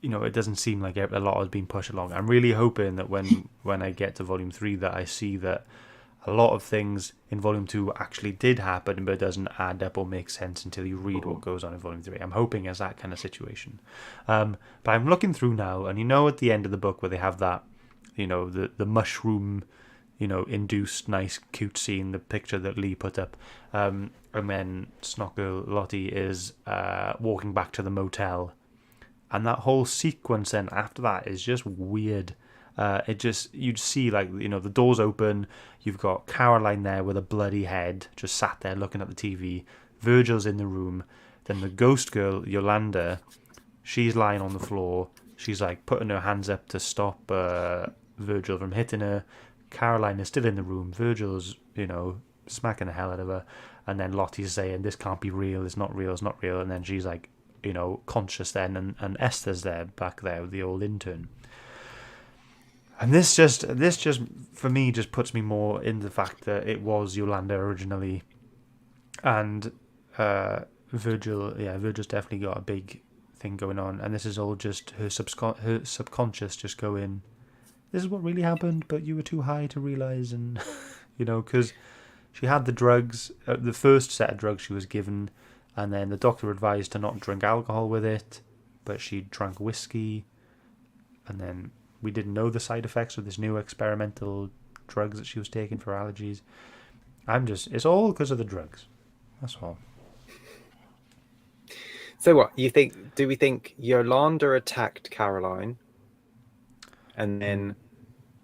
It doesn't seem like a lot has been pushed along. I'm really hoping that when I get to volume 3 that I see that a lot of things in volume 2 actually did happen, but it doesn't add up or make sense until you read what goes on in volume 3. I'm hoping it's that kind of situation. But I'm looking through now, and at the end of the book where they have that, the mushroom, induced nice cute scene, the picture that Lee put up, and then SNOTGIRL Lottie is walking back to the motel, and that whole sequence then after that is just weird. You'd see, like, the doors open, you've got Caroline there with a bloody head just sat there looking at the TV, Virgil's in the room, then the ghost girl Yolanda, she's lying on the floor, she's like putting her hands up to stop Virgil from hitting her. Caroline is still in the room, Virgil's smacking the hell out of her, and then Lottie's saying this can't be real, it's not real, and then she's like conscious then, and Esther's back there with the old intern. And this just for me just puts me more in the fact that it was Yolanda originally, and Virgil's definitely got a big thing going on, and this is all just her subconscious just going, this is what really happened, but you were too high to realize, and because she had the drugs, the first set of drugs she was given, and then the doctor advised to not drink alcohol with it, but she drank whiskey, and then we didn't know the side effects of this new experimental drugs that she was taking for allergies. It's all because of the drugs. That's all. So what, do we think Yolanda attacked Caroline? And then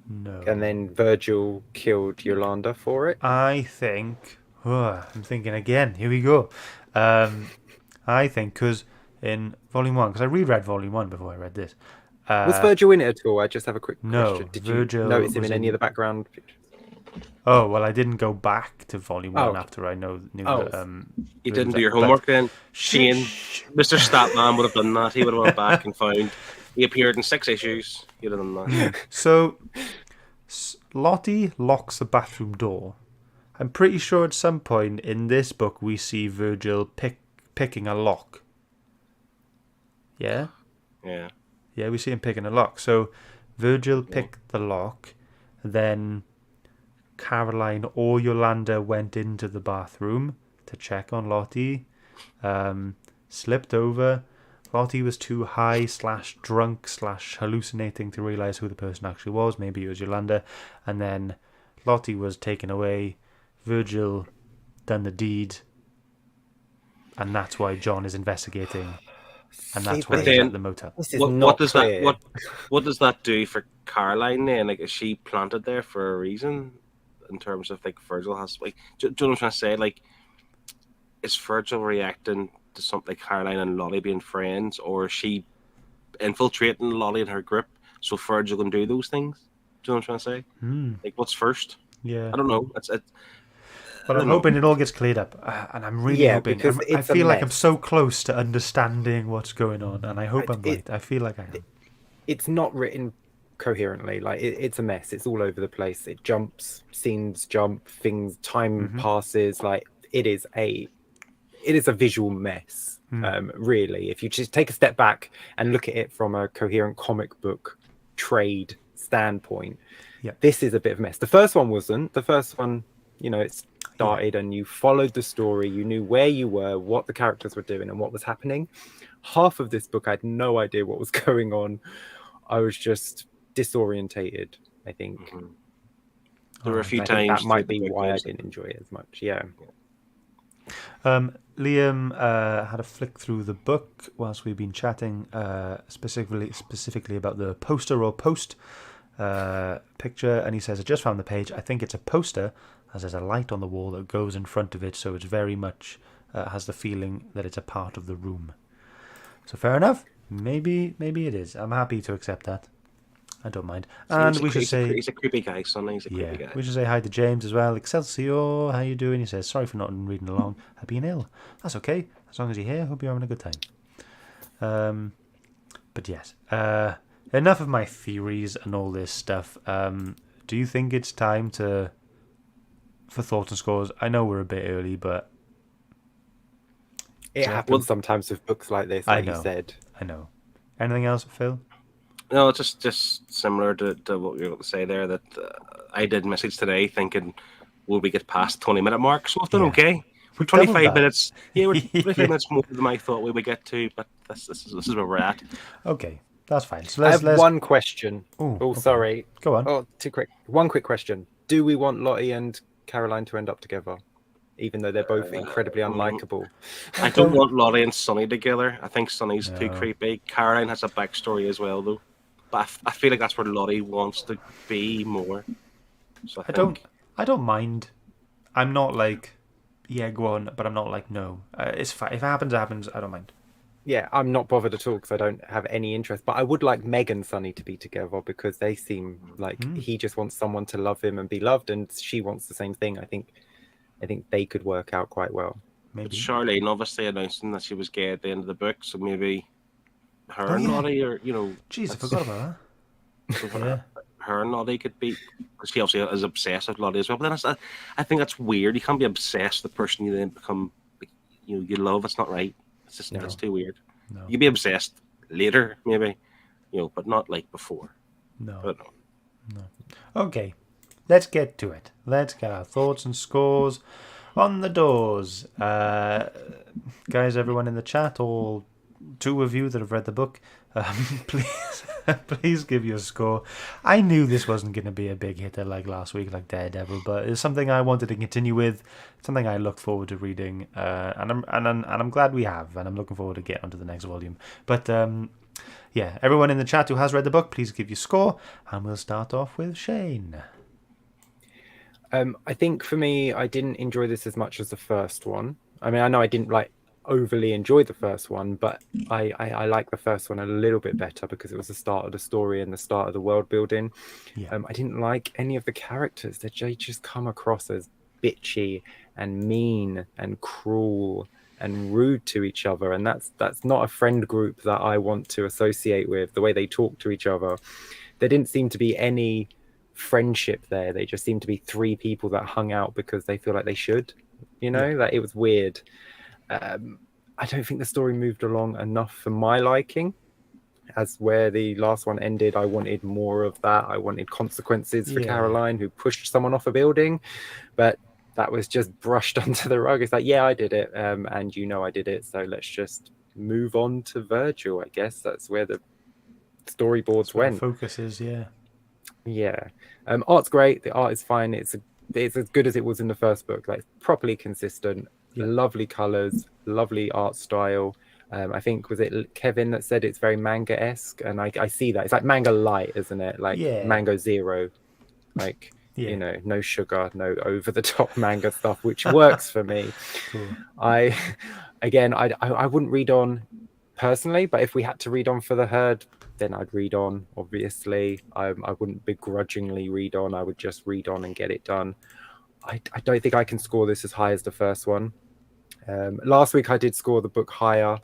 No. And then Virgil killed Yolanda for it? I think... I'm thinking again. Here we go. I think because in Volume 1... Because I reread Volume 1 before I read this. Was Virgil in it at all? I just have a quick question. Did Virgil you notice him in any of the background pictures? Oh, well, I didn't go back to Volume 1 after I knew that... You didn't do your homework then? Shane, Mr. Statman would have done that. He would have went back and found... He appeared in 6 issues. He'd have done that. So, Lottie locks the bathroom door. I'm pretty sure at some point in this book we see Virgil picking a lock. Yeah? Yeah. Yeah, we see him picking a lock. So, Virgil picked the lock, then Caroline or Yolanda went into the bathroom to check on Lottie, slipped over. Lottie was too high / drunk / hallucinating to realise who the person actually was. Maybe it was Yolanda. And then Lottie was taken away. Virgil done the deed. And that's why John is investigating. and that's See, why but he's then at the motel. this is what not does clear. that what does that do for Caroline then? Like, is she planted there for a reason? In terms of like Virgil has like, do you know what I'm trying to say? Like, is Virgil reacting to something like Caroline and Lottie being friends, or is she infiltrating Lottie and her group so Virgil can do those things? Do you know what I'm trying to say? Like, what's first? Yeah. I don't know. But I'm hoping it all gets cleared up, and I'm really hoping. because I it's a feel like I'm mess. so close to understanding what's going on, and I hope I'm right. I feel like I am. It's not written coherently. Like it's a mess. It's all over the place. It jumps, scenes jump, things, time passes. Like it is a visual mess. Really, if you just take a step back and look at it from a coherent comic book trade standpoint, this is a bit of a mess. The first one wasn't. The first one, it started and you followed the story. You knew where you were, what the characters were doing, and what was happening. Half of this book, I had no idea what was going on. I was just disorientated, I think. There were a few I think times that might be why I didn't enjoy it as much. Yeah. Liam had a flick through the book whilst we've been chatting, specifically about the poster or post picture, and he says, I just found the page. I think it's a poster, as there's a light on the wall that goes in front of it, so it's very much has the feeling that it's a part of the room. So fair enough. Maybe it is. I'm happy to accept that. I don't mind. And we should say he's a creepy guy, son. He's a creepy guy. We should say hi to James as well. Excelsior, how you doing? He says, sorry for not reading along. I've been ill. That's okay. As long as you're here, hope you're having a good time. But yes, enough of my theories and all this stuff. Do you think it's time for thoughts and scores? I know we're a bit early, but it happens sometimes with books like this, like you said. I know. Anything else, Phil? No, just similar to what you were going to say there, that I did message today thinking, will we get past the 20-minute mark? So I've done okay. We're 25 minutes. Yeah, we're 25 minutes more than I thought we would get to, but this is where we're at. Okay, that's fine. So I have one question. Okay. Sorry. Go on. Oh, too quick. One quick question. Do we want Lottie and Caroline to end up together? Even though they're both incredibly unlikable. I don't want Lottie and Sonny together. I think Sonny's too creepy. Caroline has a backstory as well, though. But I feel like that's where Lottie wants to be more. So I don't mind. I'm not like, yeah, go on, but I'm not like, no. It's fine. If it happens, it happens. I don't mind. Yeah, I'm not bothered at all because I don't have any interest. But I would like Meg and Sonny to be together because they seem like he just wants someone to love him and be loved, and she wants the same thing. I think they could work out quite well. Maybe. But Charlene obviously announcing that she was gay at the end of the book, so maybe her and Lottie, or jeez, I forgot about that. Her and Lottie could be, because she obviously is obsessed with Lottie as well. But then I think that's weird. You can't be obsessed with the person you then become, you love. It's not right. It's just that's too weird. No. You can be obsessed later, maybe, but not like before. No. Okay. Let's get to it. Let's get our thoughts and scores on the doors. Guys, everyone in the chat, all 2 of you that have read the book, please give your score. I knew this wasn't going to be a big hitter like last week, like Daredevil, but it's something I wanted to continue with, something I look forward to reading, and I'm glad we have, and I'm looking forward to getting onto the next volume. But yeah, everyone in the chat who has read the book, please give your score, and we'll start off with Shane. I think for me, I didn't enjoy this as much as the first one. I mean, I know I didn't overly enjoy the first one, but I like the first one a little bit better because it was the start of the story and the start of the world building. I didn't like any of the characters. They just come across as bitchy and mean and cruel and rude to each other, and that's not a friend group that I want to associate with. The way they talk to each other, there didn't seem to be any friendship there. They just seemed to be 3 people that hung out because they feel like they should, that it was weird. I don't think the story moved along enough for my liking. As where the last one ended, I wanted more of that. I wanted consequences for Caroline, who pushed someone off a building, but that was just brushed under the rug. It's like, yeah, I did it, and I did it, so let's just move on to Virgil. I guess that's where the storyboards went. Focus is, art's great. The art is fine. It's as good as it was in the first book. Like, properly consistent. Lovely colors, lovely art style. I think, was it Kevin that said it's very manga-esque? And I see that. It's like manga light, isn't it? Like Mango Zero. Like, you know, no sugar, no over-the-top manga stuff, which works for me. Cool. I wouldn't read on personally, but if we had to read on for the herd, then I'd read on, obviously. I wouldn't begrudgingly read on. I would just read on and get it done. I don't think I can score this as high as the first one. Last week I did score the book higher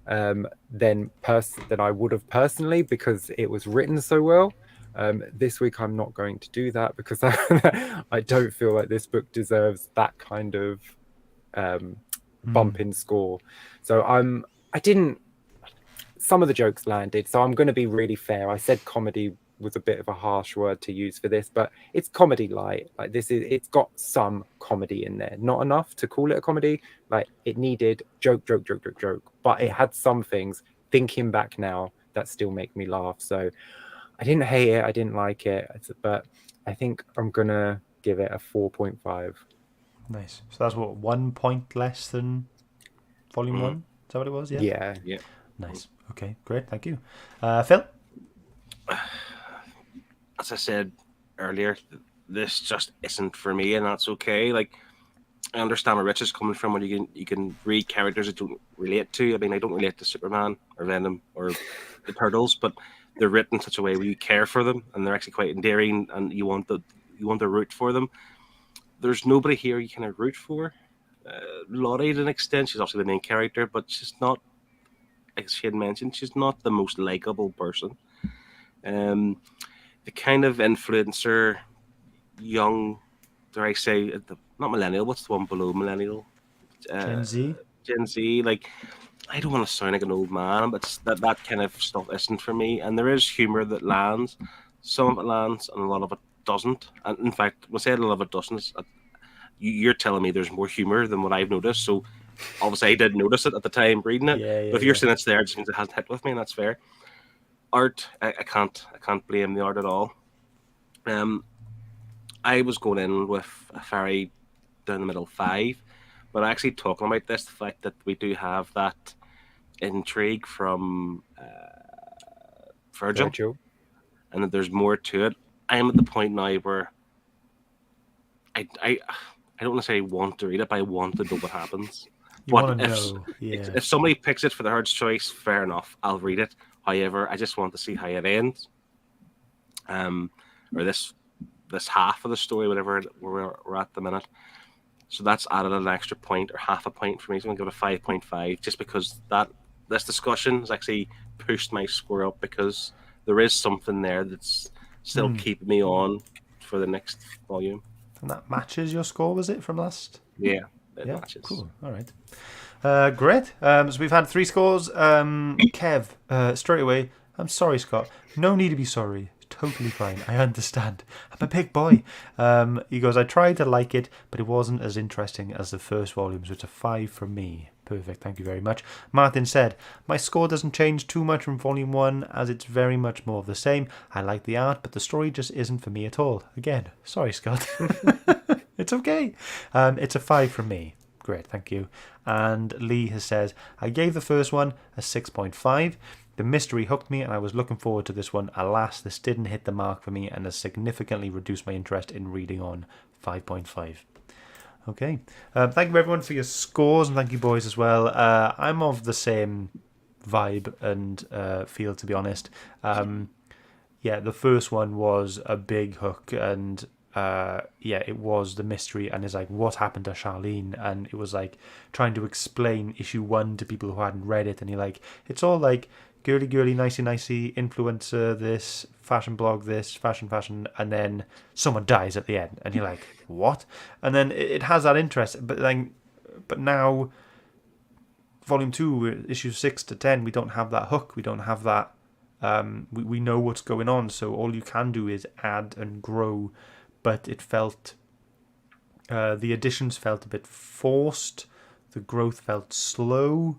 than I would have personally, because it was written so well. This week I'm not going to do that, because I don't feel like this book deserves that kind of bump in score. So some of the jokes landed, so I'm going to be really fair. I said comedy was a bit of a harsh word to use for this, but it's comedy light. Like, it's got some comedy in there, not enough to call it a comedy. Like, it needed joke, but it had some things, thinking back now, that still make me laugh. So I didn't hate it, I didn't like it, but I think I'm gonna give it a 4.5. Nice. So that's what, 1 point less than volume 1? Is that what it was? Yeah. Nice. Okay, great. Thank you. Phil? As I said earlier, this just isn't for me, and that's okay. Like, I understand where Rich is coming from when you can read characters that don't relate to. I mean, I don't relate to Superman or Venom or the Turtles, but they're written in such a way where you care for them, and they're actually quite endearing, and you want to root for them. There's nobody here you kind of root for. Lottie, to an extent, she's obviously the main character, but she's not, like she had mentioned, she's not the most likable person. The kind of influencer, young, dare I say, not millennial, what's the one below millennial? Gen Z? Gen Z, like, I don't want to sound like an old man, but that kind of stuff isn't for me. And there is humour that lands. Some of it lands, and a lot of it doesn't. And in fact, when I say a lot of it doesn't, you're telling me there's more humour than what I've noticed. So obviously I did notice it at the time reading it. But if you're saying it's there, it just means it hasn't hit with me, and that's fair. Art, I can't blame the art at all. I was going in with a very down the middle 5, but actually talking about this, the fact that we do have that intrigue from Virgil, and that there's more to it. I am at the point now where I don't want to say want to read it, but I want to know what happens. You want to know, if somebody picks it for the herd's choice, fair enough, I'll read it. However, I just want to see how it ends, or this half of the story, whatever we're at the minute. So that's added an extra point, or half a point for me. So I'm going to give it a 5.5, just because this discussion has actually pushed my score up, because there is something there that's still keeping me on for the next volume. And that matches your score, was it, from last? Yeah, it matches. Cool. All right. Great. So we've had 3 scores. Kev, straight away, I'm sorry, Scott. No need to be sorry. Totally fine. I understand. I'm a big boy. He goes, I tried to like it, but it wasn't as interesting as the first volume, so it's a 5 from me. Perfect. Thank you very much. Martin said, my score doesn't change too much from volume 1, as it's very much more of the same. I like the art, but the story just isn't for me at all. Again, sorry, Scott. It's okay. It's a 5 from me. Great, thank you. And Lee has said, I gave the first one a 6.5. The mystery hooked me, and I was looking forward to this one. Alas, this didn't hit the mark for me, and has significantly reduced my interest in reading on. 5.5. Okay. Thank you, everyone, for your scores, and thank you, boys, as well. I'm of the same vibe and feel, to be honest. The first one was a big hook, and it was the mystery, and it's like, what happened to Charlene? And it was like trying to explain issue 1 to people who hadn't read it, and you're like, it's all like girly, nicey, influencer, this, fashion blog, this, fashion, and then someone dies at the end, and you're like, what? And then it has that interest, but now, volume 2, issues 6 to 10, we don't have that hook, we don't have that, we know what's going on, so all you can do is add and grow, but it felt, the additions felt a bit forced, the growth felt slow,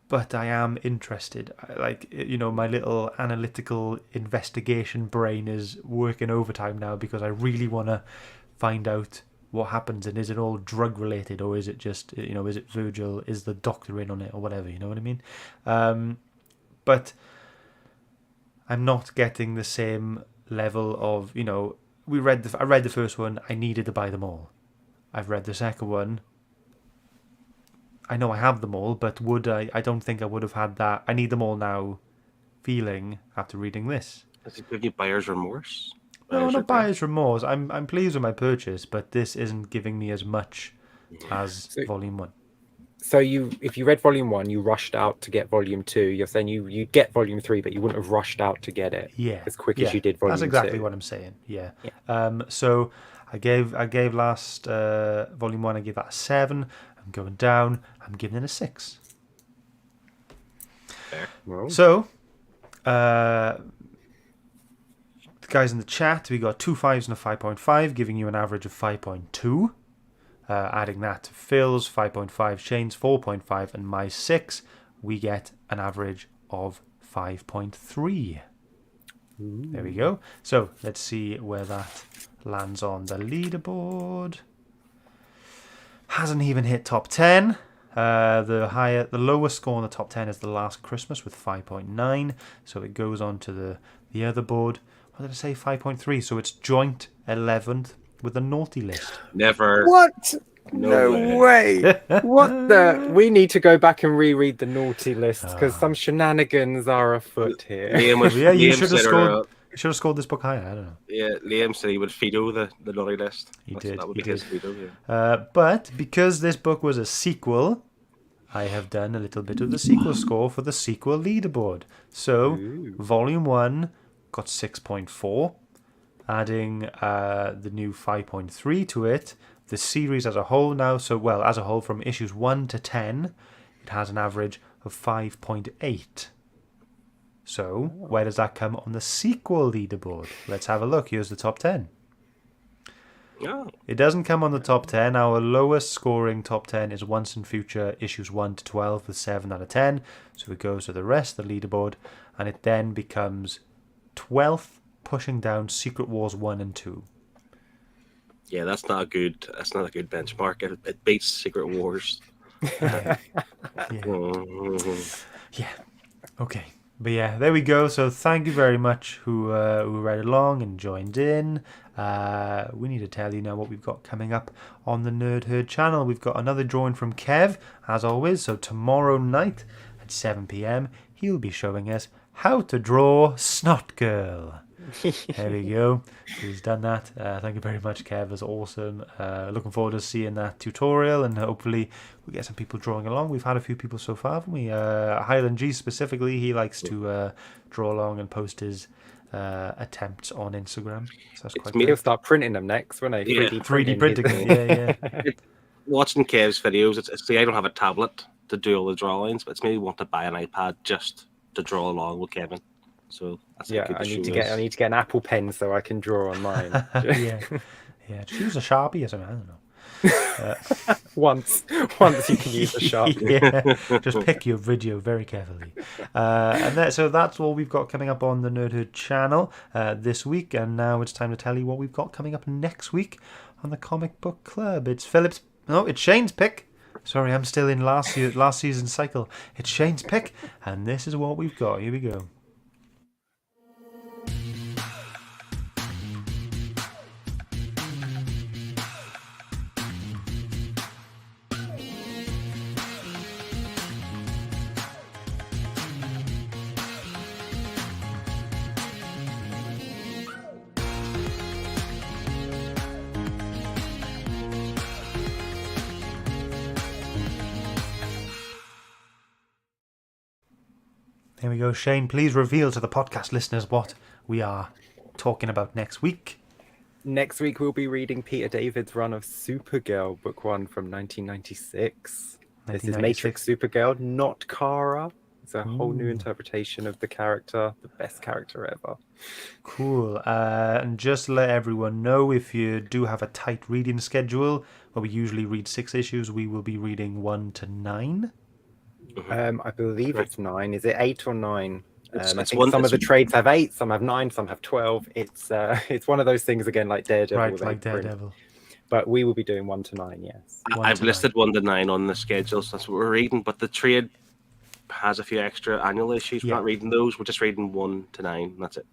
but I am interested. My little analytical investigation brain is working overtime now, because I really want to find out what happens, and is it all drug related, or is it just, is it Virgil, is the doctor in on it, or whatever, you know what I mean? But I'm not getting the same level of, I read the first one, I needed to buy them all. I've read the second one, I know I have them all, but I don't think I would have had that I need them all now feeling after reading this. Does it give you buyer's remorse? No, not buyer's remorse. I'm pleased with my purchase, but this isn't giving me as much as Volume 1. So if you read Volume 1, you rushed out to get Volume 2. You're saying you get Volume 3, but you wouldn't have rushed out to get it as quick as you did Volume 2. That's exactly what I'm saying. Yeah. So I gave last Volume 1, I gave that a 7. I'm going down. I'm giving it a 6. Fair. Well. So, the guys in the chat, we got 2 5s and a 5.5, giving you an average of 5.2. Adding that to Phil's 5.5, Shane's 4.5, and my 6, we get an average of 5.3. There we go. So let's see where that lands on the leaderboard. Hasn't even hit top 10. The lowest score in the top 10 is The Last Christmas with 5.9. So it goes on to the other board. What did I say? 5.3. So it's joint 11th with the naughty list. Never. What? No way. What the? We need to go back and reread the naughty list because some shenanigans are afoot here. You should have scored this book higher. I don't know. Yeah, Liam said he would veto the naughty list. He did. That would be his veto, but because this book was a sequel, I have done a little bit of the sequel score for the sequel leaderboard. So, Volume 1 got 6.4. Adding the new 5.3 to it, the series as a whole now, as a whole from issues 1 to 10, it has an average of 5.8. So, where does that come on the sequel leaderboard? Let's have a look. Here's the top 10. Oh. It doesn't come on the top 10. Our lowest scoring top 10 is Once and Future issues 1 to 12 with 7 out of 10. So it goes to the rest of the leaderboard, and it then becomes 12th, pushing down Secret Wars 1 and 2. Yeah, that's not a good benchmark. It beats Secret Wars. Yeah. Okay. But yeah, there we go. So thank you very much who read along and joined in. We need to tell you now what we've got coming up on the Nerd Herd channel. We've got another drawing from Kev, as always. So tomorrow night at 7 p.m, he'll be showing us how to draw SNOTGIRL. There we go. He's done that. Thank you very much, Kev. That's awesome. Looking forward to seeing that tutorial, and hopefully we get some people drawing along. We've had a few people so far, haven't we? Highland G specifically, he likes to draw along and post his attempts on Instagram. So that's quite He'll start printing them next, won't he? 3D printing them. Yeah. Watching Kev's videos, I don't have a tablet to do all the drawings, but it's maybe want to buy an iPad just to draw along with Kevin. So that's I need to get an Apple Pen so I can draw on mine. yeah. Just use a Sharpie or something. I don't know. Once you can use a Sharpie. Yeah. Just pick your video very carefully. So that's all we've got coming up on the Nerd Herd channel this week. And now it's time to tell you what we've got coming up next week on the Comic Book Club. It's Shane's pick. Sorry, I'm still in last season's cycle. It's Shane's pick, and this is what we've got. Here we go. Here we go. Shane, please reveal to the podcast listeners what we are talking about next week. Next week, we'll be reading Peter David's run of Supergirl, book 1 from 1996. This is Matrix Supergirl, not Kara. It's a whole new interpretation of the character, the best character ever. Cool. And just to let everyone know, if you do have a tight reading schedule, where we usually read 6 issues, we will be reading 1 to 9. I believe it's 9. Is it 8 or 9? I think some of the trades have 8, some have 9, some have 12. It's one of those things again, like Daredevil. Right, like Daredevil. But we will be doing 1 to 9, yes. I've listed 1 to 9 on the schedule, so that's what we're reading. But the trade has a few extra annual issues. We're not reading those. We're just reading 1 to 9. That's it.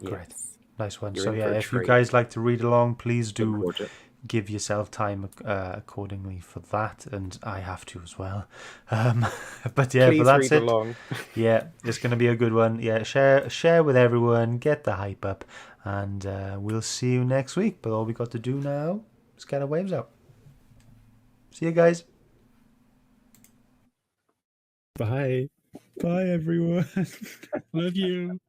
Great. Yes. Nice one. You're So in for a if you treat. guys like to read along, please do Look forward to it. give yourself time accordingly for that, and I have to as well. But yeah, Please but that's read it. along. Yeah, it's going to be a good one. Yeah, share with everyone, get the hype up, and we'll see you next week. But all we got to do now is get our waves out. See you guys. Bye. Bye, everyone. Love you.